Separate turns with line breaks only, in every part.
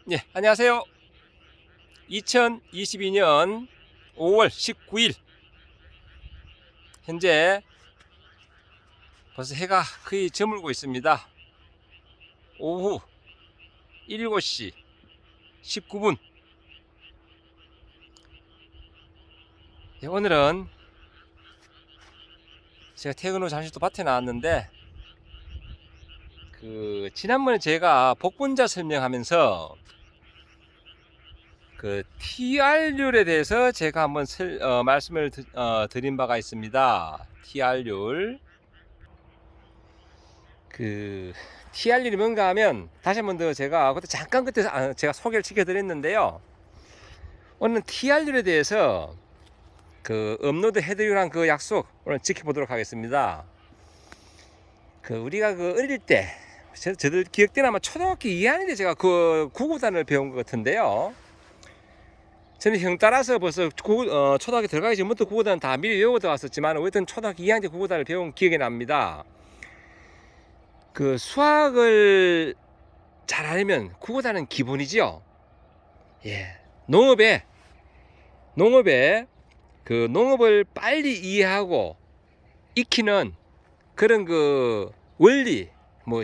네, 안녕하세요. 2022년 5월 19일 현재 벌써 해가 거의 저물고 있습니다. 오후 7시 19분. 오늘은 제가 퇴근 후 잠시 또 밭에 나왔는데 지난번에 제가 복분자 설명하면서 TR률에 대해서 제가 한번 말씀을 드린 바가 있습니다. TR률. TR률이 뭔가 하면 다시 한번 더 제가 그때 잠깐 제가 소개를 시켜드렸는데요. 오늘은 TR률에 대해서 업로드 해드리라는 약속 오늘 지켜보도록 하겠습니다. 우리가 어릴 때 저들 기억되나 아마 초등학교 2학년 때 제가 구구단을 배운 것 같은데요. 저는 형 따라서 벌써 초등학교 들어가기 전부터 구구단 다 미리 외우고 왔었지만 어쨌든 초등학교 2학년 때 구구단을 배운 기억이 납니다. 수학을 잘 알면 구구단은 기본이지요. 예. 농업에 농업을 빨리 이해하고 익히는 그런 원리,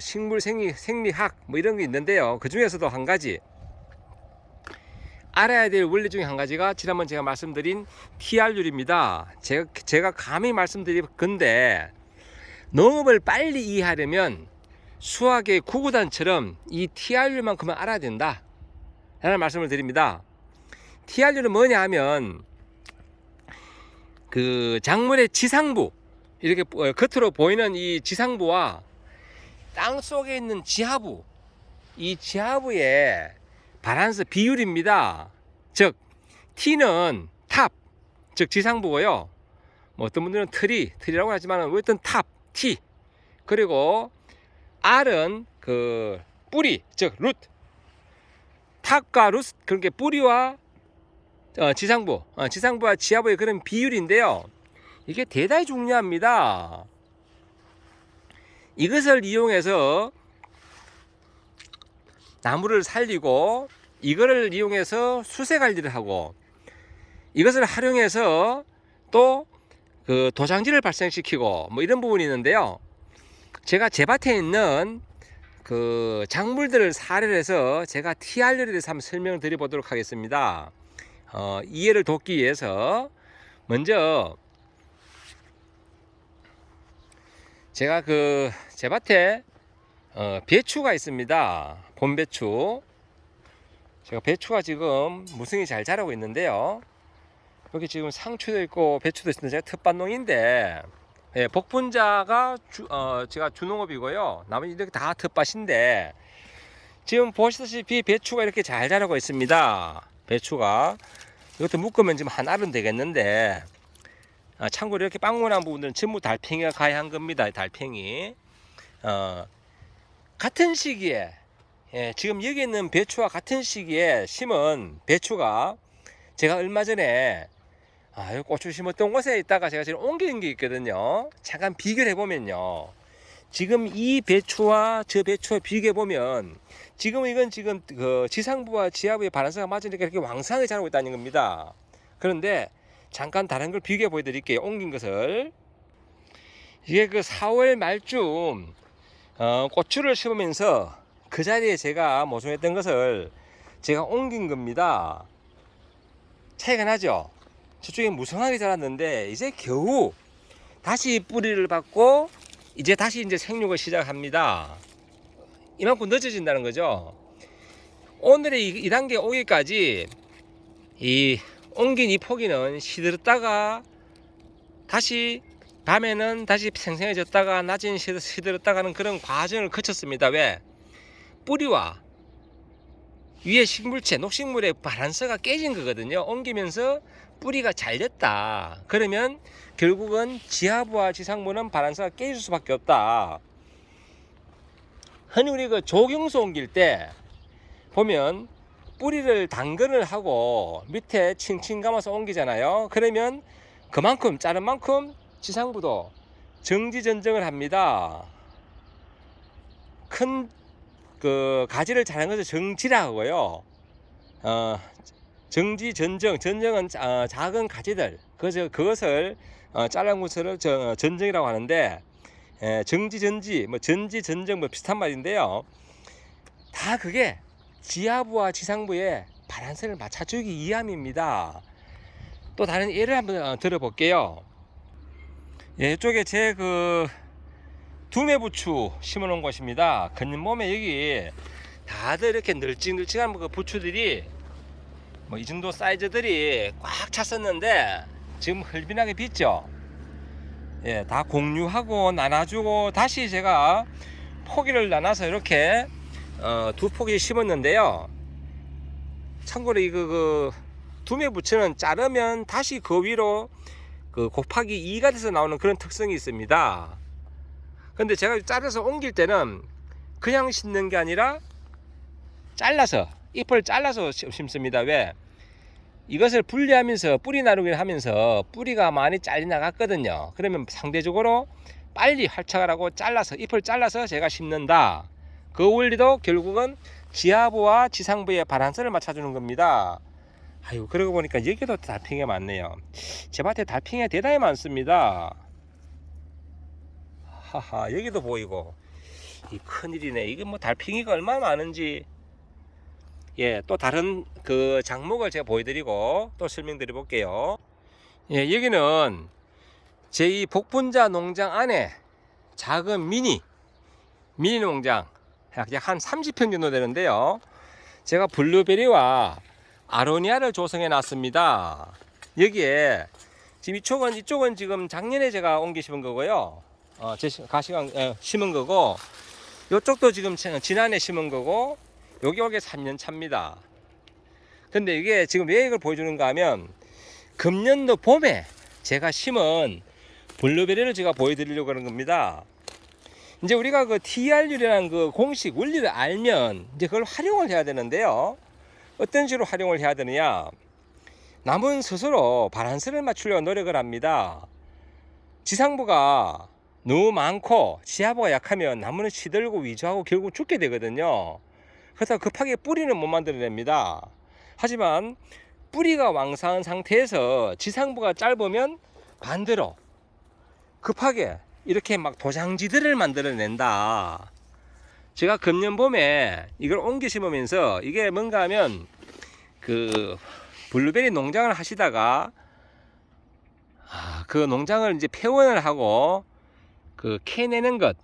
식물 생리학 이런 게 있는데요. 그 중에서도 한 가지 알아야 될 원리 중에 한 가지가 지난번 제가 말씀드린 TR률입니다. 제가 감히 말씀드릴 건데, 농업을 빨리 이해하려면 수학의 구구단처럼 이 TR률만큼은 알아야 된다 라는 말씀을 드립니다. TR률은 뭐냐 하면 작물의 지상부, 이렇게 겉으로 보이는 이 지상부와 땅 속에 있는 지하부, 이 지하부의 바란스 비율입니다. 즉 T는 탑, 즉 지상부고요. 어떤 분들은 트리라고 하지만 어떤 탑, T. 그리고 R은 뿌리, 즉 루트. 탑과 루트, 그러니까 뿌리와 지상부와 지하부의 그런 비율인데요. 이게 대단히 중요합니다. 이것을 이용해서 나무를 살리고, 이거를 이용해서 수세 관리를 하고, 이것을 활용해서 또 도장지를 발생시키고 이런 부분이 있는데요. 제가 제 밭에 있는 작물들을 사례를 해서 제가 TR률에 대해서 한번 설명을 드려보도록 하겠습니다. 이해를 돕기 위해서 먼저 제가 제 밭에 배추가 있습니다. 봄배추. 제가 배추가 지금 무성이 잘 자라고 있는데요. 여기 지금 상추도 있고 배추도 있는데 제가 텃밭농인데, 예, 복분자가 제가 주농업이고요. 나머지 이렇게 다 텃밭인데, 지금 보시다시피 배추가 이렇게 잘 자라고 있습니다. 배추가 이것도 묶으면 지금 한 알은 되겠는데, 참고로 이렇게 빵원한 부분들은 전부 달팽이가 가해한 겁니다. 달팽이. 같은 시기에, 예, 지금 여기 있는 배추와 같은 시기에 심은 배추가 제가 얼마 전에 여기 고추 심었던 곳에 있다가 제가 지금 옮긴 게 있거든요. 잠깐 비교를 해보면요, 지금 이 배추와 저 배추와 비교해 보면 지금 이건 지금 지상부와 지하부의 바란스가 맞으니까 이렇게 왕성하게 자라고 있다는 겁니다. 그런데 잠깐 다른 걸 비교해 보여드릴게요. 옮긴 것을. 이게 4월 말쯤 고추를 심으면서 그 자리에 제가 모종했던 것을 제가 옮긴 겁니다. 차이가 나죠? 저쪽에 무성하게 자랐는데 이제 겨우 다시 뿌리를 받고 이제 다시 생육을 시작합니다. 이만큼 늦어진다는 거죠. 오늘의 이 단계 오기까지 옮긴 이 포기는 시들었다가 다시 밤에는 다시 생생해졌다가 낮에는 시들었다가는 그런 과정을 거쳤습니다. 왜? 뿌리와 위에 식물체, 녹식물의 바란스가 깨진 거거든요. 옮기면서 뿌리가 잘 됐다. 그러면 결국은 지하부와 지상부는 바란스가 깨질 수밖에 없다. 흔히 우리 조경수 옮길 때 보면 뿌리를 당근을 하고 밑에 칭칭 감아서 옮기잖아요. 그러면 그만큼 자른 만큼 지상부도 정지전정을 합니다. 큰 가지를 자른 것을 정지라 하고요. 정지, 전정, 전정은 작은 가지들, 그것을 잘라놓은 것을 전정이라고 하는데, 정지, 전지, 뭐 전지, 전정 뭐 비슷한 말인데요. 다 그게 지하부와 지상부의 바란스를 맞춰주기 위함입니다. 또 다른 예를 한번 들어볼게요. 예, 이쪽에 제 두메부추 심어 놓은 곳입니다. 겉몸에 여기 다들 이렇게 널찍널찍한 그 부추들이 뭐 이 정도 사이즈들이 꽉 찼었는데 지금 헐빈하게 비죠. 예, 다 공유하고 나눠주고 다시 제가 포기를 나눠서 이렇게 두 포기 심었는데요. 참고로 이거 두메부추는 자르면 다시 그 위로 곱하기 2가 돼서 나오는 그런 특성이 있습니다. 근데 제가 자르서 옮길 때는 그냥 심는 게 아니라 잘라서, 잎을 잘라서 심습니다. 왜? 이것을 분리하면서 뿌리 나누기를 하면서 뿌리가 많이 잘리 나갔거든요. 그러면 상대적으로 빨리 활착을 하고 잘라서, 잎을 잘라서 제가 심는다. 그 원리도 결국은 지하부와 지상부의 바란스를 맞춰주는 겁니다. 아유, 그러고 보니까 여기도 달팽이가 많네요. 제 밭에 달팽이가 대단히 많습니다. 하하, 여기도 보이고. 이 큰일이네. 이게 뭐 달팽이가 얼마나 많은지. 예, 또 다른 작목을 제가 보여드리고 또 설명드려 볼게요. 예, 여기는 제 이 복분자 농장 안에 작은 미니 농장 약 한 30평 정도 되는데요. 제가 블루베리와 아로니아를 조성해 놨습니다. 여기에 지금 이쪽은 지금 작년에 제가 옮겨 심은 거고요. 제 가시광 심은 거고, 이쪽도 지금 지난해 심은 거고, 여기 3년 차입니다. 근데 이게 지금 왜 이걸 보여주는가 하면, 금년도 봄에 제가 심은 블루베리를 제가 보여드리려고 하는 겁니다. 이제 우리가 TRU라는 공식 원리를 알면 이제 그걸 활용을 해야 되는데요. 어떤 식으로 활용을 해야 되느냐? 나무는 스스로 바란스를 맞추려고 노력을 합니다. 지상부가 너무 많고 지하부가 약하면 나무는 시들고 위조하고 결국 죽게 되거든요. 그래서 급하게 뿌리는 못 만들어냅니다. 하지만 뿌리가 왕성한 상태에서 지상부가 짧으면 반대로 급하게 이렇게 막 도장지들을 만들어낸다. 제가 금년 봄에 이걸 옮겨 심으면서 이게 뭔가 하면 블루베리 농장을 하시다가 그 농장을 이제 폐원을 하고 캐내는 것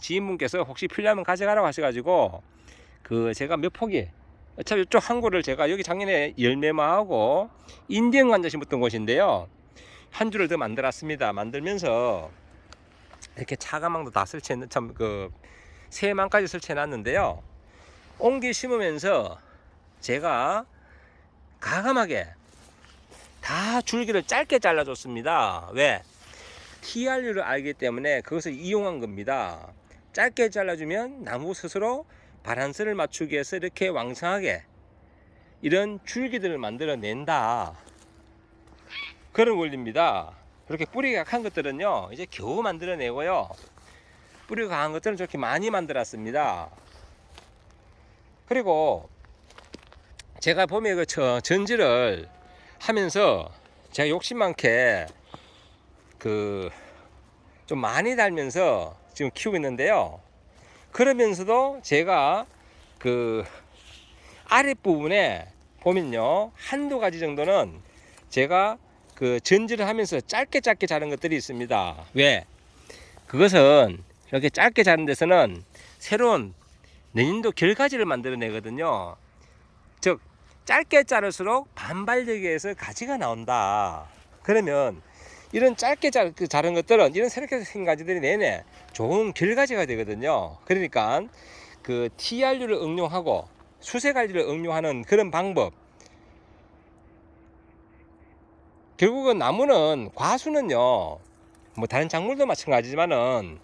지인분께서 혹시 필요하면 가져가라고 하셔가지고 제가 몇 포기, 어차피 이쪽 한 고를 제가 여기 작년에 열매마하고 인디언관자 심었던 곳인데요, 한 줄을 더 만들었습니다. 만들면서 이렇게 차가망도 다 설치해, 세망까지 설치해 놨는데요, 옮기 심으면서 제가 가감하게 다 줄기를 짧게 잘라줬습니다. 왜? TRU를 알기 때문에 그것을 이용한 겁니다. 짧게 잘라주면 나무 스스로 바란스를 맞추기 위해서 이렇게 왕성하게 이런 줄기들을 만들어낸다. 그런 원리입니다. 그렇게 뿌리가 약한 것들은요, 이제 겨우 만들어내고요, 뿌리가 강한 것들은 저렇게 많이 만들었습니다. 그리고 제가 봄에 전지를 하면서 제가 욕심 많게 좀 많이 달면서 지금 키우고 있는데요. 그러면서도 제가 아랫부분에 보면요, 한두 가지 정도는 제가 전지를 하면서 짧게 자른 것들이 있습니다. 왜? 그것은 이렇게 짧게 자른 데서는 새로운 내년도 결가지를 만들어내거든요. 즉, 짧게 자를수록 반발력에 의해서 가지가 나온다. 그러면 이런 짧게 자른 것들은, 이런 새롭게 생긴 가지들이 내내 좋은 결가지가 되거든요. 그러니까 TRU를 응용하고 수세관리를 응용하는 그런 방법, 결국은 나무는, 과수는요, 뭐 다른 작물도 마찬가지지만은,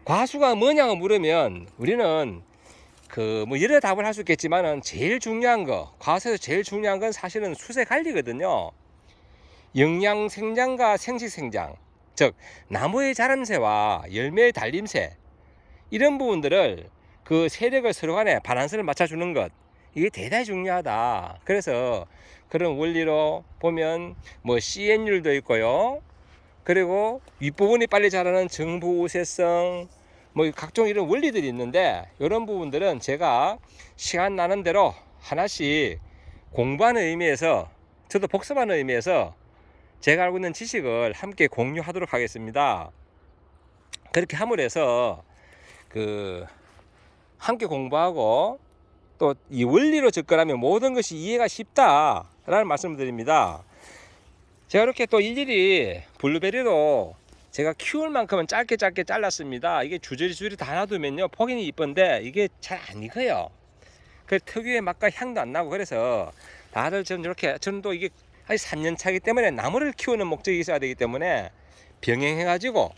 과수가 뭐냐고 물으면 우리는 뭐 여러 답을 할 수 있겠지만은, 제일 중요한 거, 과수에서 제일 중요한 건 사실은 수세 관리거든요. 영양 생장과 생식 생장, 즉 나무의 자람새와 열매의 달림새, 이런 부분들을 세력을 서로 간에 바란스를 맞춰주는 것, 이게 대단히 중요하다. 그래서 그런 원리로 보면 뭐 CN율도 있고요. 그리고 윗부분이 빨리 자라는 정부 우세성, 뭐 각종 이런 원리들이 있는데, 이런 부분들은 제가 시간 나는 대로 하나씩 공부하는 의미에서, 저도 복습하는 의미에서 제가 알고 있는 지식을 함께 공유하도록 하겠습니다. 그렇게 함으로 해서 함께 공부하고 또 이 원리로 접근하면 모든 것이 이해가 쉽다라는 말씀을 드립니다. 제가 이렇게 또 일일이 블루베리로 제가 키울 만큼은 짧게 잘랐습니다. 이게 주저리 다 놔두면요 포기는 이쁜데 이게 잘 안 익어요. 그 특유의 맛과 향도 안 나고, 그래서 다들 저는 또 이게 아직 3년 차이기 때문에 나무를 키우는 목적이 있어야 되기 때문에 병행해 가지고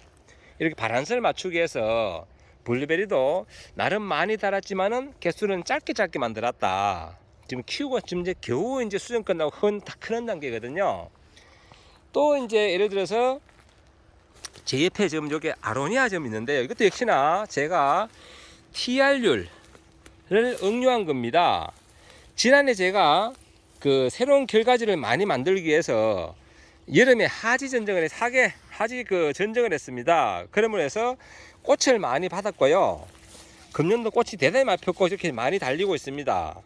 이렇게 바란스를 맞추기 위해서 블루베리도 나름 많이 달았지만은 개수는 짧게 만들었다. 지금 키우고 지금 이제 겨우 이제 수정 끝나고 다 크는 단계거든요. 또 이제 예를 들어서 제 옆에 지금 여기 아로니아 좀 있는데요. 이것도 역시나 제가 TR율을 응용한 겁니다. 지난해 제가 그 새로운 결과지를 많이 만들기 위해서 여름에 하지 전정을 했습니다. 그러므로 해서 꽃을 많이 받았고요. 금년도 꽃이 대단히 많이 폈고 이렇게 많이 달리고 있습니다.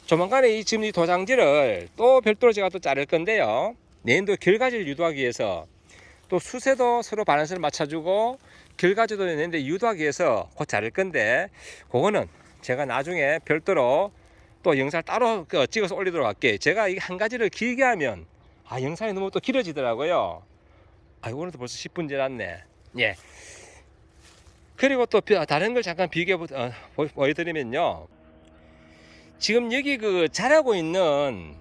조만간에 지금 이 도장지를 또 별도로 제가 또 자를 건데요. 내년도 결과지를 유도하기 위해서, 또 수세도 서로 바란스를 맞춰주고 결과지도 내년도에 유도하기 위해서 곧 자를 건데, 그거는 제가 나중에 별도로 또 영상을 따로 찍어서 올리도록 할게요. 제가 이 한 가지를 길게 하면 영상이 너무 또 길어지더라고요. 오늘도 벌써 10분 지났네. 예. 그리고 또 다른 걸 잠깐 비교해 보여드리면요. 지금 여기 자라고 있는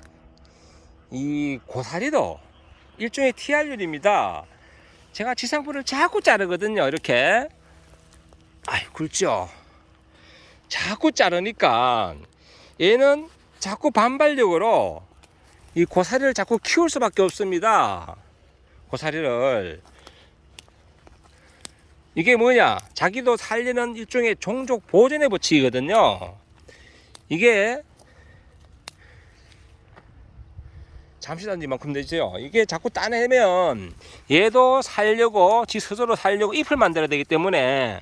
이 고사리도 일종의 TR율입니다. 제가 지상부를 자꾸 자르거든요. 이렇게. 굵죠. 자꾸 자르니까 얘는 자꾸 반발력으로 이 고사리를 자꾸 키울 수밖에 없습니다. 고사리를. 이게 뭐냐, 자기도 살리는 일종의 종족 보존의 법칙이거든요. 이게 잠시 단지만큼 되죠. 이게 자꾸 따내면 얘도 살려고, 지 스스로 살려고 잎을 만들어야 되기 때문에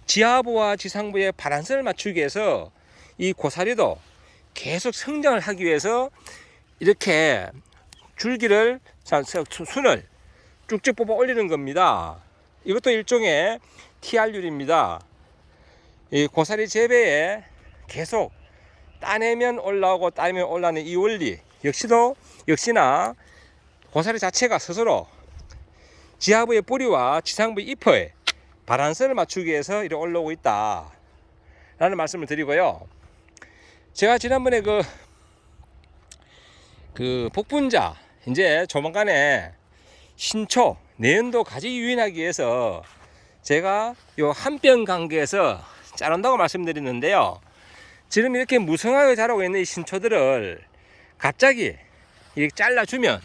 지하부와 지상부의 바란스를 맞추기 위해서 이 고사리도 계속 성장을 하기 위해서 이렇게 줄기를, 순을 쭉쭉 뽑아 올리는 겁니다. 이것도 일종의 TR율입니다. 이 고사리 재배에 계속 따내면 올라오고 따내면 올라오는 이 원리 역시나 고사리 자체가 스스로 지하부의 뿌리와 지상부의 잎의 바란스를 맞추기 위해서 이렇게 올라오고 있다 라는 말씀을 드리고요. 제가 지난번에 복분자, 이제 조만간에 신초 내년도 가지 유인하기 위해서 제가 요 한뼘 간격에서 자른다고 말씀드렸는데요. 지금 이렇게 무성하게 자라고 있는 이 신초들을 갑자기 이렇게 잘라주면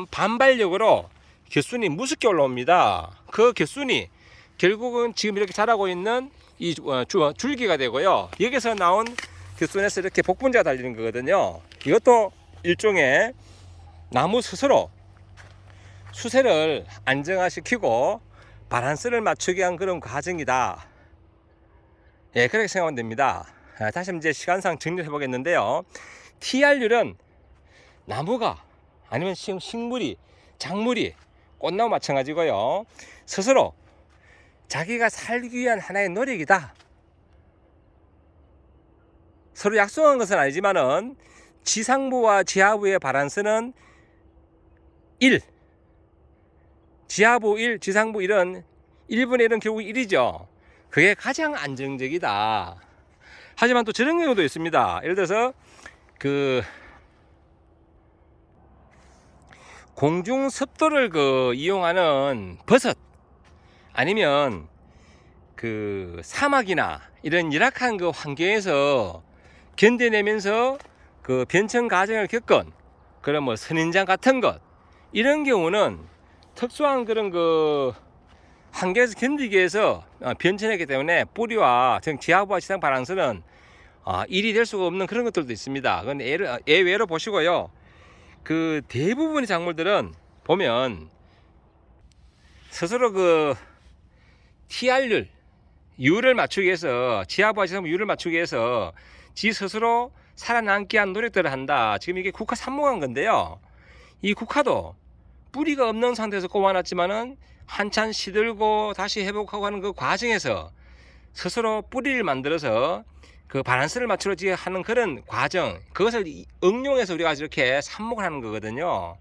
반발력으로 곁순이 무섭게 올라옵니다. 그 곁순이 결국은 지금 이렇게 자라고 있는 이 줄기가 되고요. 여기서 나온 곁순에서 이렇게 복분자가 달리는 거거든요. 이것도 일종의 나무 스스로 수세를 안정화시키고 바란스를 맞추게 한 그런 과정이다. 예, 그렇게 생각하면 됩니다. 다시 이제 시간상 정리해 보겠는데요. TR율은 나무가 아니면 식물이, 작물이, 꽃나무 마찬가지고요. 스스로 자기가 살기 위한 하나의 노력이다. 서로 약속한 것은 아니지만은 지상부와 지하부의 바란스는 1, 지하부 1, 지상부 1은 1분의 1은 결국 1이죠. 그게 가장 안정적이다. 하지만 또 저런 경우도 있습니다. 예를 들어서 공중 습도를 이용하는 버섯, 아니면 사막이나 이런 열악한 환경에서 견뎌내면서 변천 과정을 겪은 그런 뭐 선인장 같은 것, 이런 경우는 특수한 그런 한계에서 견디기 위해서 변천했기 때문에 뿌리와 지하부와 지상 바란스는 일이 될 수가 없는 그런 것들도 있습니다. 그건 예외로 보시고요. 그 대부분의 작물들은 보면 스스로 그 TR율을 맞추기 위해서, 지하부와 지상부 율을 맞추기 위해서 지 스스로 살아남기 위한 노력들을 한다. 지금 이게 국화 삽목한 건데요. 이 국화도 뿌리가 없는 상태에서 꼽아놨지만은 한참 시들고 다시 회복하고 하는 그 과정에서 스스로 뿌리를 만들어서 그 바란스를 맞추려 하는 그런 과정, 그것을 응용해서 우리가 이렇게 삽목을 하는 거거든요.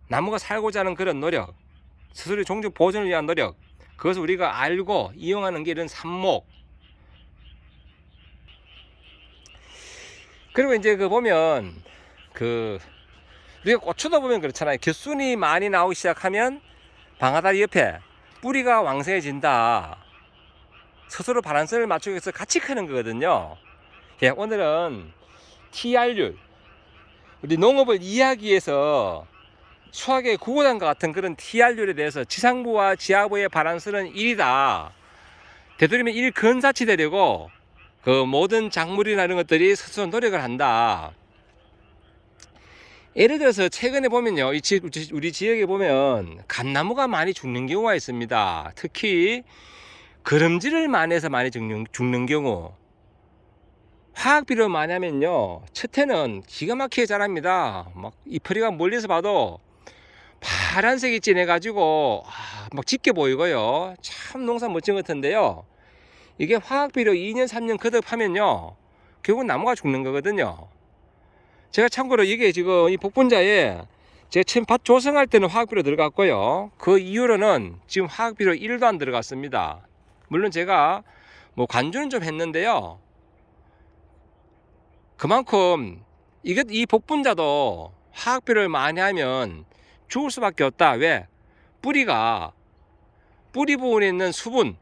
나무가 살고자 하는 그런 노력, 스스로의 종종 보존을 위한 노력, 그것을 우리가 알고 이용하는 게 이런 삽목. 그리고 이제 그 보면 우리가 고추도 보면 그렇잖아요. 겹순이 많이 나오기 시작하면 방아다리 옆에 뿌리가 왕성해진다. 스스로 바란스를 맞추기 위해서 같이 크는 거거든요. 예, 오늘은 TR율, 우리 농업을 이해하기 위해서 수학의 구구단과 같은 그런 TR율에 대해서 지상부와 지하부의 바란스는 1이다. 되도록이면 1 근사치 되려고 그 모든 작물이나 이런 것들이 스스로 노력을 한다. 예를 들어서 최근에 보면요, 우리 지역에 보면 감나무가 많이 죽는 경우가 있습니다. 특히 거름질을 많이 해서 많이 죽는 경우, 화학 비료 많이 하면요, 첫 해는 기가 막히게 자랍니다. 막 이파리가 멀리서 봐도 파란색이 진해가지고 막 짙게 보이고요. 참 농사 멋진 것 같은데요, 이게 화학 비료 2년 3년 거듭하면요 결국 나무가 죽는 거거든요. 제가 참고로 이게 지금 이 복분자에 제가 처음 밭 조성할 때는 화학비료 들어갔고요, 그 이후로는 지금 화학비료 1도 안 들어갔습니다. 물론 제가 뭐 관주는 좀 했는데요, 그만큼 이 복분자도 화학비료를 많이 하면 죽을 수밖에 없다. 왜? 뿌리 부분에 있는 수분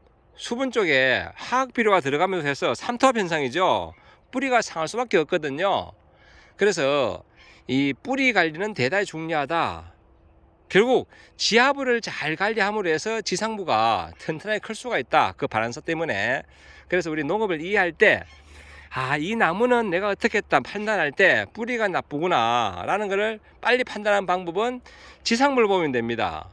쪽에 화학비료가 들어가면서 해서 삼투압 현상이죠. 뿌리가 상할 수밖에 없거든요. 그래서 이 뿌리 관리는 대단히 중요하다. 결국 지하부를 잘 관리함으로 해서 지상부가 튼튼하게 클 수가 있다. 그 바란스 때문에. 그래서 우리 농업을 이해할 때, 이 나무는 내가 어떻게 했다 판단할 때 뿌리가 나쁘구나 라는 것을 빨리 판단하는 방법은 지상부를 보면 됩니다.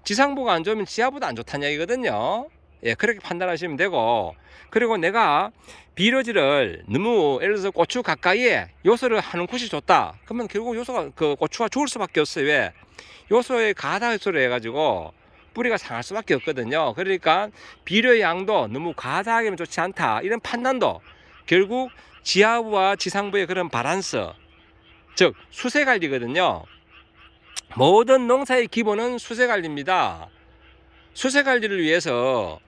지상부가 안 좋으면 지하부도 안 좋다는 얘기거든요. 예, 그렇게 판단하시면 되고, 그리고 내가 비료질을 너무, 예를 들어서 고추 가까이에 요소를 하는 곳이 좋다. 그러면 결국 요소가, 그 고추가 죽을 수밖에 없어요. 왜? 요소에 가다 요소를 해가지고 뿌리가 상할 수밖에 없거든요. 그러니까 비료의 양도 너무 과다하게 하면 좋지 않다. 이런 판단도 결국 지하부와 지상부의 그런 바란스, 즉 수세 관리거든요. 모든 농사의 기본은 수세 관리입니다. 수세 관리를 위해서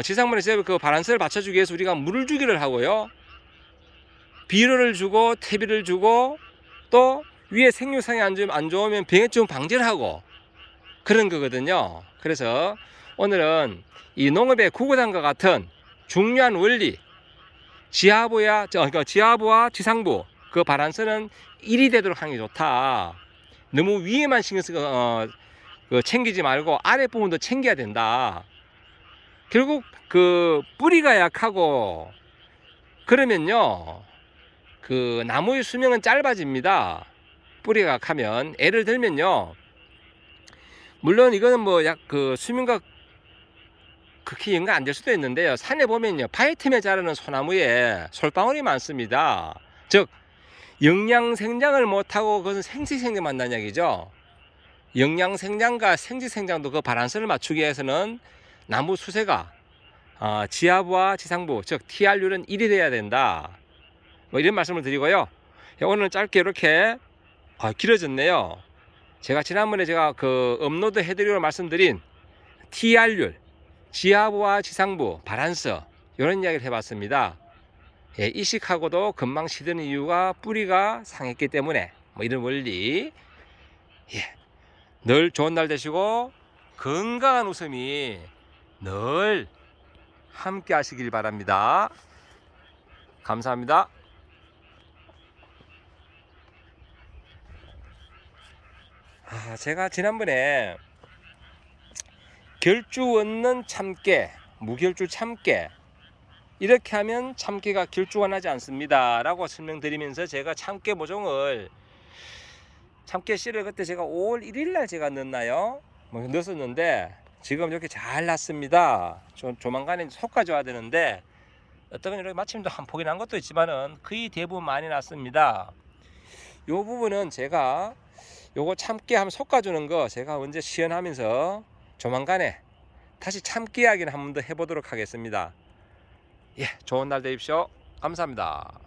지상부에서 그 바란스를 맞춰주기 위해서 우리가 물을 주기를 하고요, 비료를 주고 퇴비를 주고, 또 위에 생육상이 안 좋으면 병해충 방지를 하고 그런 거거든요. 그래서 오늘은 이 농업의 구구단과 같은 중요한 원리, 지하부와 지상부 그 바란스는 1이 되도록 하는 게 좋다. 너무 위에만 신경 쓰고 챙기지 말고 아랫부분도 챙겨야 된다. 결국 그 뿌리가 약하고 그러면요, 그 나무의 수명은 짧아집니다. 뿌리가 약하면. 예를 들면요, 물론 이거는 뭐 그 수명과 그렇게 연관 안 될 수도 있는데요, 산에 보면요 바위 틈에 자라는 소나무에 솔방울이 많습니다. 즉 영양생장을 못하고 그것은 생식생장 만난다는 얘기죠. 영양생장과 생식생장도 그 바란스를 맞추기 위해서는 나무 수세가 지하부와 지상부, 즉 TR율은 1이 돼야 된다. 뭐 이런 말씀을 드리고요. 오늘은 짧게 이렇게 길어졌네요. 제가 지난번에 그 업로드 해드리고 말씀드린 TR율, 지하부와 지상부 바란스, 이런 이야기를 해봤습니다. 예, 이식하고도 금방 시드는 이유가 뿌리가 상했기 때문에, 뭐 이런 원리. 예, 늘 좋은 날 되시고 건강한 웃음이 늘 함께 하시길 바랍니다. 감사합니다. 제가 지난번에 결주 얻는 참깨, 무결주 참깨, 이렇게 하면 참깨가 길쭉가 나지 않습니다 라고 설명드리면서 제가 참깨 모종을 참깨 씨를 그때 제가 5월 1일 날 제가 넣었나요? 뭐 넣었었는데 지금 이렇게 잘 났습니다. 조만간에 솎아줘야 되는데 어떤 건 이렇게 마침도 한 폭이 난 것도 있지만은 거의 대부분 많이 났습니다. 이 부분은 제가 요거 참깨 한번 솎아주는 거 제가 언제 시연하면서 조만간에 다시 참깨 이야기를 한 번 더 해보도록 하겠습니다. 예, 좋은 날 되십시오. 감사합니다.